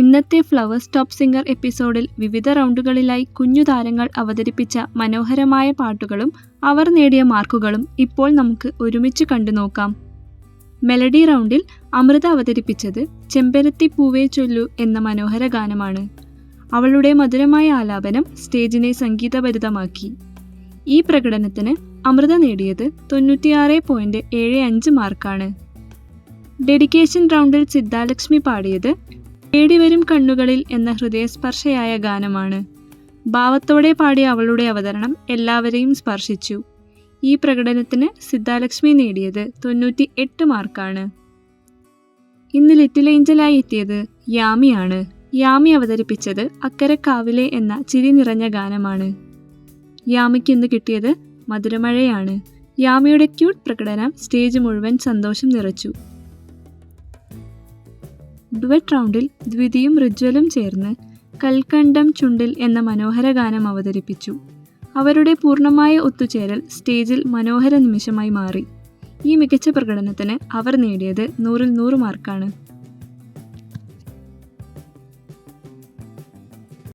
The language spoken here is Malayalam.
ഇന്നത്തെ ഫ്ലവേഴ്സ് ടോപ്പ് സിംഗർ എപ്പിസോഡിൽ വിവിധ റൗണ്ടുകളിലായി കുഞ്ഞു താരങ്ങൾ അവതരിപ്പിച്ച മനോഹരമായ പാട്ടുകളും അവർ നേടിയ മാർക്കുകളും ഇപ്പോൾ നമുക്ക് ഒരുമിച്ച് കണ്ടു നോക്കാം. മെലഡി റൗണ്ടിൽ അമൃത അവതരിപ്പിച്ചത് ചെമ്പരത്തി പൂവേ ചൊല്ലു എന്ന മനോഹര ഗാനമാണ്. അവളുടെ മധുരമായ ആലാപനം സ്റ്റേജിനെ സംഗീതഭരിതമാക്കി. ഈ പ്രകടനത്തിന് അമൃത നേടിയത് 96.75 മാർക്കാണ്. ഡെഡിക്കേഷൻ റൗണ്ടിൽ സിദ്ധാലക്ഷ്മി പാടിയത് തേടിവരും കണ്ണുകളിൽ എന്ന ഹൃദയസ്പർശയായ ഗാനമാണ്. ഭാവത്തോടെ പാടിയ അവളുടെ അവതരണം എല്ലാവരെയും സ്പർശിച്ചു. ഈ പ്രകടനത്തിന് സിദ്ധാലക്ഷ്മി നേടിയത് 98 മാർക്കാണ്. ഇന്ന് ലിറ്റിൽ ഏഞ്ചലായി എത്തിയത് യാമിയാണ്. യാമി അവതരിപ്പിച്ചത് അക്കരക്കാവിലെ എന്ന ചിരി നിറഞ്ഞ ഗാനമാണ്. യാമിക്ക് ഇന്ന് കിട്ടിയത് മധുരമഴയാണ്. യാമിയുടെ ക്യൂട്ട് പ്രകടനം സ്റ്റേജ് മുഴുവൻ സന്തോഷം നിറച്ചു. ഡുവറ്റ് റൗണ്ടിൽ ദ്വിതിയും റിജ്വലും ചേർന്ന് കൽക്കണ്ടം ചുണ്ടിൽ എന്ന മനോഹര ഗാനം അവതരിപ്പിച്ചു. അവരുടെ പൂർണ്ണമായ ഒത്തുചേരൽ സ്റ്റേജിൽ മനോഹര നിമിഷമായി മാറി. ഈ മികച്ച പ്രകടനത്തിന് അവർ നേടിയത് 100-ൽ 100 മാർക്കാണ്.